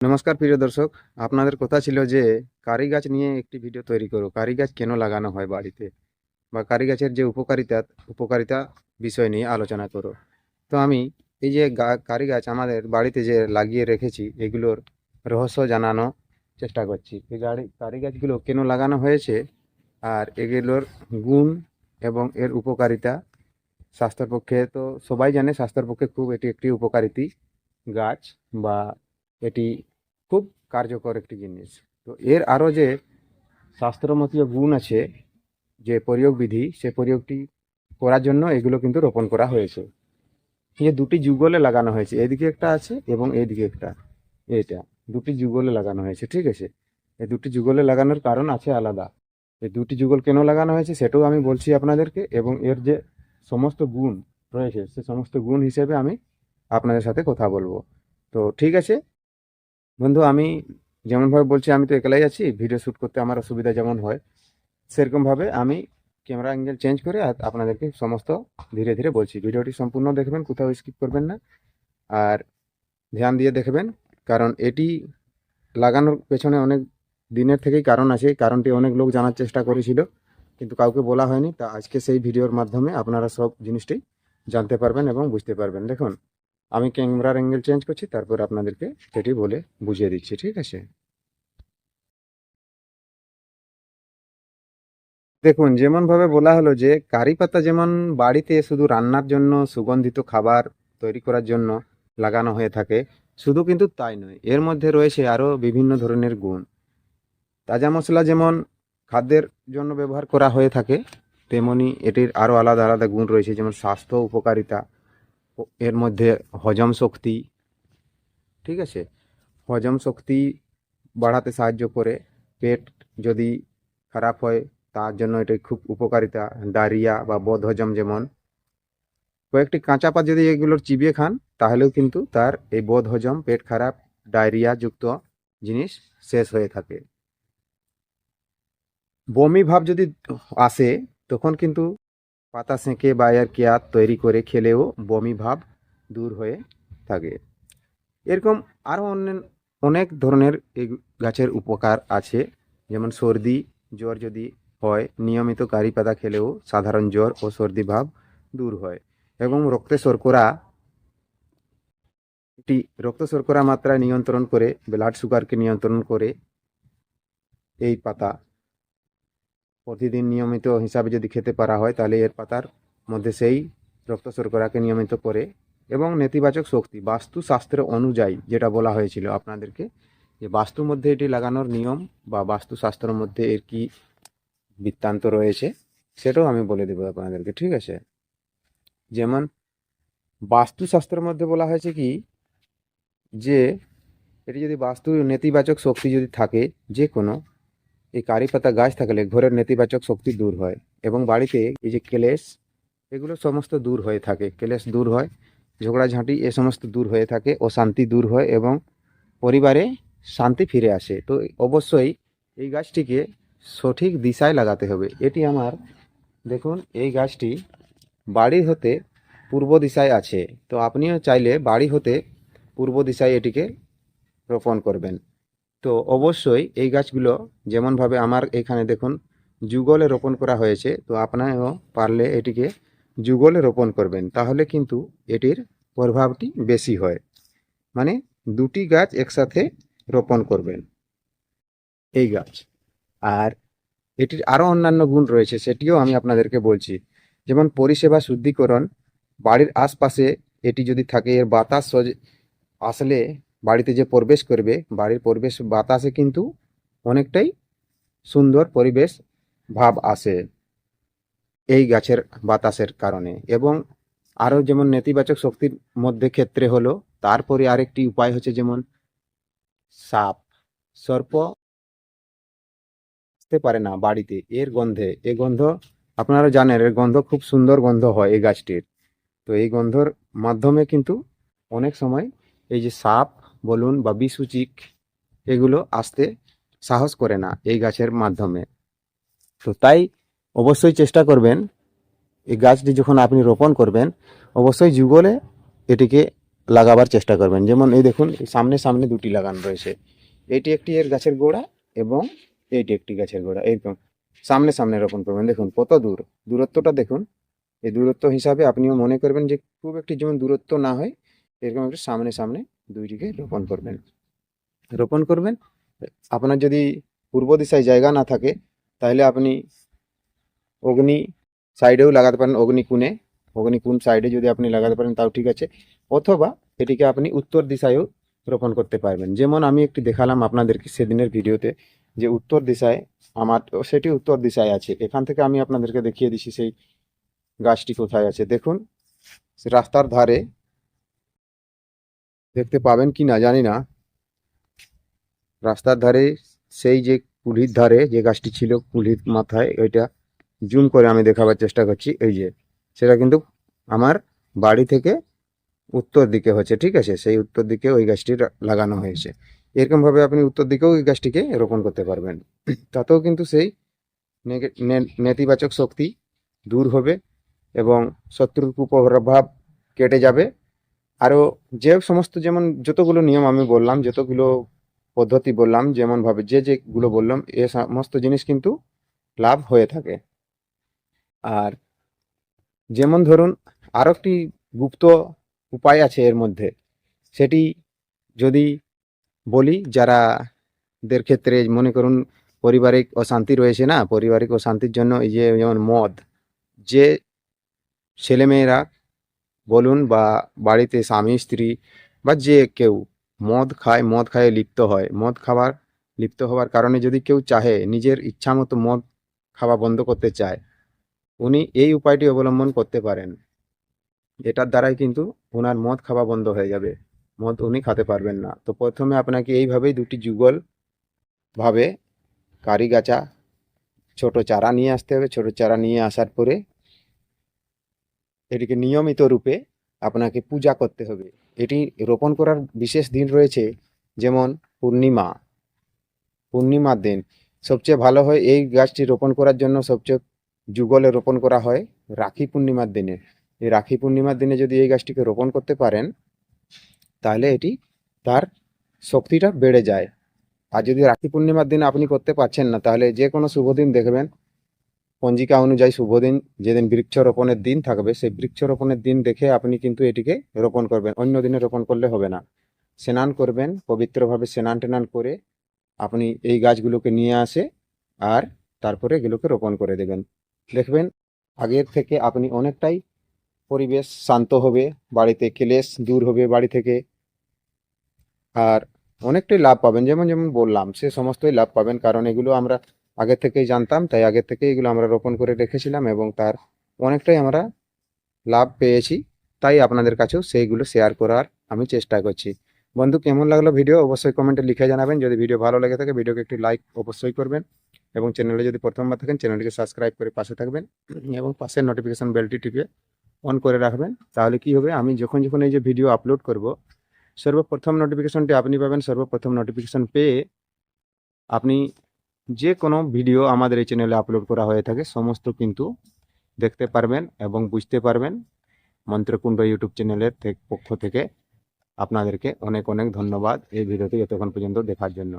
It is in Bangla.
নমস্কার প্রিয় দর্শক, আপনাদের কথা ছিল যে কারি গাছ নিয়ে একটি ভিডিও তৈরি করো। কারি গাছ কেন লাগানো হয় বাড়িতে, বা কারি গাছের যে উপকারিতা বিষয় নিয়ে আলোচনা করো। তো আমি এই যে কারি গাছ আমাদের বাড়িতে যে লাগিয়ে রেখেছি, এগুলোর রহস্য জানানো চেষ্টা করছি। এই কারি গাছগুলো কেন লাগানো হয়েছে, আর এগুলোর গুণ এবং এর উপকারিতা স্বাস্থ্যের পক্ষে তো সবাই জানে, স্বাস্থ্যের পক্ষে খুব এটি একটি উপকারিতা গাছ, বা এটি খুব কার্যকর একটি জিনিস। তো এর আরও যে স্বাস্থ্যমতীয় গুণ আছে, যে প্রয়োগ বিধি, সে প্রয়োগটি করার জন্য এগুলো কিন্তু রোপণ করা হয়েছে। এই দুটি যুগলে লাগানো হয়েছে, এদিকে একটা আছে এবং এইদিকে একটা, এটা দুটি যুগলে লাগানো হয়েছে, ঠিক আছে। এই দুটি যুগলে লাগানোর কারণ আছে আলাদা। এই দুটি যুগল কেন লাগানো হয়েছে সেটাও আমি বলছি আপনাদেরকে, এবং এর যে সমস্ত গুণ রয়েছে সে সমস্ত গুণ হিসেবে আমি আপনাদের সাথে কথা বলবো। তো ঠিক আছে বন্ধু, আমি যেমনভাবে বলছি, আমি তো একলাই আছি, ভিডিও শ্যুট করতে আমার অসুবিধা যেমন হয় সেরকমভাবে আমি ক্যামেরা অ্যাঙ্গেল চেঞ্জ করে আপনাদেরকে সমস্ত ধীরে ধীরে বলছি। ভিডিওটি সম্পূর্ণ দেখবেন, কোথাও স্কিপ করবেন না, আর ধ্যান দিয়ে দেখবেন, কারণ এটি লাগানোর পেছনে অনেক দিনের থেকেই কারণ আছে। এই কারণটি অনেক লোক জানার চেষ্টা করেছিল, কিন্তু কাউকে বলা হয়নি। তা আজকে সেই ভিডিওর মাধ্যমে আপনারা সব জিনিসটি জানতে পারবেন এবং বুঝতে পারবেন। দেখুন, আমি ক্যামেরার অ্যাঙ্গেল চেঞ্জ করছি, তারপর আপনাদেরকে সেটি বলে বুঝিয়ে দিচ্ছি, ঠিক আছে। দেখুন, যেমন ভাবে বলা হলো যে কারি পাতা যেমন বাড়িতে শুধু রান্নার জন্য, সুগন্ধিত খাবার তৈরি করার জন্য লাগানো হয়ে থাকে, শুধু কিন্তু তাই নয়, এর মধ্যে রয়েছে আরো বিভিন্ন ধরনের গুণ। তাজা মশলা যেমন খাদ্যের জন্য ব্যবহার করা হয়ে থাকে, তেমনি এটির আরো আলাদা আলাদা গুণ রয়েছে, যেমন স্বাস্থ্য উপকারিতা, এর মধ্যে হজম শক্তি, ঠিক আছে, হজম শক্তি বাড়াতে সাহায্য করে। পেট যদি খারাপ হয় তার জন্য এটা খুব উপকারিতা। ডায়রিয়া বা বদহজম, যেমন কয়েকটি কাঁচা পাত যদি এগুলোর চিবিয়ে খান, তাহলেও কিন্তু তার এই বদহজম, পেট খারাপ, ডায়রিয়া যুক্ত জিনিস শেষ হয়ে থাকে। বমি ভাব যদি আসে, তখন কিন্তু পাতা সেঁকে বা এর কেয়ার তৈরি করে খেলেও বমি ভাব দূর হয়ে থাকে। এরকম আরও অনেক ধরনের এই গাছের উপকার আছে। যেমন সর্দি জ্বর যদি হয়, নিয়মিত কারি পাতা খেলেও সাধারণ জ্বর ও সর্দি ভাব দূর হয়। এবং রক্ত শর্করা মাত্রা নিয়ন্ত্রণ করে, ব্লাড সুগারকে নিয়ন্ত্রণ করে এই পাতা প্রতিদিন নিয়মিত হিসাবে যদি খেতে পারা হয়, তাহলে এর পাতার মধ্যে সেই রক্ত শর্করাকে নিয়মিত করে। এবং নেতিবাচক শক্তি, বাস্তুশাস্ত্র অনুযায়ী যেটা বলা হয়েছিল আপনাদেরকে, যে বাস্তুর মধ্যে এটি লাগানোর নিয়ম বা বাস্তুশাস্ত্রের মধ্যে এর কি বৃত্তান্ত রয়েছে, সেটাও আমি বলে দেবো আপনাদেরকে, ঠিক আছে। যেমন বাস্তুশাস্ত্রের মধ্যে বলা হয়েছে কি, যে এটি যদি বাস্তু নেতিবাচক শক্তি যদি থাকে যে কোনো, এই কারি পাতা গাছ থাকলে ঘরের নেতিবাচক শক্তি দূর হয়, এবং বাড়িতে এই যে ক্লেশ, এগুলো সমস্ত দূর হয়ে থাকে। ক্লেশ দূর হয়, ঝগড়াঝাঁটি এ সমস্ত দূর হয়ে থাকে, অশান্তি দূর হয়, এবং পরিবারে শান্তি ফিরে আসে। তো অবশ্যই এই গাছটিকে সঠিক দিশায় লাগাতে হবে। এটি আমার, দেখুন, এই গাছটি বাড়ি হতে পূর্ব দিশায় আছে। তো আপনিও চাইলে বাড়ি হতে পূর্ব দিশায় এটিকে রোপণ করবেন। তো অবশ্যই এই গাছগুলো যেমনভাবে আমার এখানে দেখুন যুগলে রোপণ করা হয়েছে, তো আপনারাও পারলে এটিকে যুগলে রোপণ করবেন, তাহলে কিন্তু এটির প্রভাবটি বেশি হয়। মানে দুটি গাছ একসাথে রোপণ করবেন এই গাছ। আর এটির আরও অন্যান্য গুণ রয়েছে, সেটিও আমি আপনাদেরকে বলছি। যেমন পরিষেবা শুদ্ধিকরণ, বাড়ির আশপাশে এটি যদি থাকে, এর বাতাস আসলে বাড়িতে যে প্রবেশ করবে, বাড়ির পরিবেশ বাতাসে কিন্তু অনেকটাই সুন্দর পরিবেশ ভাব আসে এই গাছের বাতাসের কারণে। এবং আরও যেমন নেতিবাচক শক্তির মধ্যে ক্ষেত্রে হলো, তারপরে আরেকটি উপায় হচ্ছে, যেমন সাপ সর্প আসতে পারে না বাড়িতে এর গন্ধে। এই গন্ধ আপনারা জানেন, এর গন্ধ খুব সুন্দর গন্ধ হয় এই গাছটির। তো এই গন্ধর মাধ্যমে কিন্তু অনেক সময় এই যে সাপ বলুন বা বিসুচিক, এগুলো আসতে সাহস করে না এই গাছের মাধ্যমে। তো তাই অবশ্যই চেষ্টা করবেন, এই গাছটি যখন আপনি রোপণ করবেন, অবশ্যই যুগলে এটিকে লাগাবার চেষ্টা করবেন। যেমন এই দেখুন সামনে সামনে দুটি লাগানো রয়েছে, এটি একটি এর গাছের গোড়া এবং এইটি একটি গাছের গোড়া, এরকম সামনে সামনে রোপণ করবেন। দেখুন কত দূরত্বটা দেখুন। এই দূরত্ব হিসাবে আপনিও মনে করবেন যে খুব একটি যেমন দূরত্ব না হয়, এরকম একটু সামনে সামনে দুইটিকে রোপণ করবেন। আপনার যদি পূর্ব দিশায় জায়গা না থাকে তাহলে আপনি অগ্নি সাইডেও লাগাতে পারেন, অগ্নিকোণ সাইডে যদি আপনি লাগাতে পারেন তাও ঠিক আছে, অথবা এটিকে আপনি উত্তর দিশায়ও রোপণ করতে পারবেন। যেমন আমি একটি দেখালাম আপনাদেরকে সেদিনের ভিডিওতে, যে উত্তর দিশায় আমার সেটি উত্তর দিশায় আছে। এখান থেকে আমি আপনাদেরকে দেখিয়ে দিচ্ছি সেই গাছটি কোথায় আছে। দেখুন রাস্তার ধারে দেখতে পাবেন কি না জানি না, রাস্তার ধারে সেই যে কুলির ধারে যে গাছটি ছিল, কুলির মাথায়, ওইটা জুম করে আমি দেখাবার চেষ্টা করছি। এই যে সেটা কিন্তু আমার বাড়ি থেকে উত্তর দিকে হচ্ছে, ঠিক আছে, সেই উত্তর দিকে ওই গাছটি লাগানো হয়েছে। এরকম ভাবে আপনি উত্তর দিকেও ওই গাছটিকে রোপণ করতে পারবেন। তাতেও কিন্তু সেই নেতিবাচক শক্তি দূর হবে এবং শত্রুর কুপ্রভাব কেটে যাবে। আরও যে সমস্ত যেমন যতগুলো নিয়ম আমি বললাম, যতগুলো পদ্ধতি বললাম, যেমন ভাবে যেগুলো বললাম, এ সমস্ত জিনিস কিন্তু লাভ হয়ে থাকে। আর যেমন ধরুন আরও একটি গুপ্ত উপায় আছে এর মধ্যে, সেটি যদি বলি, যারাদের ক্ষেত্রে মনে করুন পারিবারিক অশান্তি রয়েছে না, পারিবারিক অশান্তির জন্য এই যে যেমন মদ, যে ছেলেমেয়েরা বলুন বা বাড়িতে স্বামী স্ত্রী বা যে কেউ মদ খায় লিপ্ত হওয়ার কারণে যদি কেউ চাহে নিজের ইচ্ছা মতো মদ খাওয়া বন্ধ করতে চায়, উনি এই উপায়টি অবলম্বন করতে পারেন। এটার দ্বারাই কিন্তু ওনার মদ খাওয়া বন্ধ হয়ে যাবে, মদ উনি খেতে পারবেন না। তো প্রথমে আপনাকে এইভাবেই দুটি যুগল ভাবে কারি গাছা ছোট চারা নিয়ে আসতে হবে। ছোট চারা নিয়ে আসার পরে এটিকে নিয়মিত রূপে আপনাকে পূজা করতে হবে। এটি রোপণ করার বিশেষ দিন রয়েছে, যেমন পূর্ণিমার দিন সবচেয়ে ভালো হয়। এই গাছটি রোপণ করার জন্য সবচেয়ে যুগলে রোপণ করা হয় রাখি পূর্ণিমার দিনে। এই রাখি পূর্ণিমার দিনে যদি এই গাছটিকে রোপণ করতে পারেন তাহলে এটি তার শক্তিটা বেড়ে যায়। আর যদি রাখি পূর্ণিমার দিন আপনি করতে পারছেন না, তাহলে যে কোনো শুভ দিন দেখবেন, পঞ্জিকা অনুযায়ী শুভ দিন যেদিন বৃক্ষরোপণের দিন থাকবে, সেই বৃক্ষরোপণের দিন দেখে আপনি কিন্তু এটিকে রোপণ করবেন, অন্য দিনে রোপণ করলে হবে না। স্নান করবেন, পবিত্রভাবে স্নান টেনান করে আপনি এই গাছগুলোকে নিয়ে আসে আর তারপরে এগুলোকে রোপণ করে দেবেন। দেখবেন আগের থেকে আপনি অনেকটাই পরিবেশ শান্ত হবে, বাড়িতে ক্লেশ দূর হবে বাড়ি থেকে, আর অনেকটাই লাভ পাবেন। যেমন যেমন বললাম সে সমস্তই লাভ পাবেন, কারণ এগুলো আমরা আগে থেকেই জানতাম, তাই আগে থেকেই এগুলো আমরা রোপণ করে রেখেছিলাম এবং তার অনেকটাই আমরা লাভ পেয়েছি। তাই আপনাদের কাছেও সেইগুলো শেয়ার করার আমি চেষ্টা করছি। বন্ধু, কেমন লাগলো ভিডিও অবশ্যই কমেন্টে লিখে জানাবেন। যদি ভিডিও ভালো লেগে থাকে ভিডিওকে একটি লাইক অবশ্যই করবেন এবং চ্যানেলে যদি প্রথমবার থাকেন চ্যানেলটিকে সাবস্ক্রাইব করে পাশে থাকবেন এবং পাশের নোটিফিকেশন বেলটি টিপে অন করে রাখবেন। তাহলে কি হবে, আমি যখন যখন এই যে ভিডিও আপলোড করব সর্বপ্রথম নোটিফিকেশনটি আপনি পাবেন। সর্বপ্রথম নোটিফিকেশন পেয়ে আপনি যে কোনো ভিডিও আমাদের এই চ্যানেলে আপলোড করা হয়ে থাকে সমস্ত কিন্তু দেখতে পারবেন এবং বুঝতে পারবেন। মন্ত্রকুণ্ড ইউটিউব চ্যানেলের পক্ষ থেকে আপনাদেরকে অনেক অনেক ধন্যবাদ এই ভিডিওটি এতক্ষণ পর্যন্ত দেখার জন্য।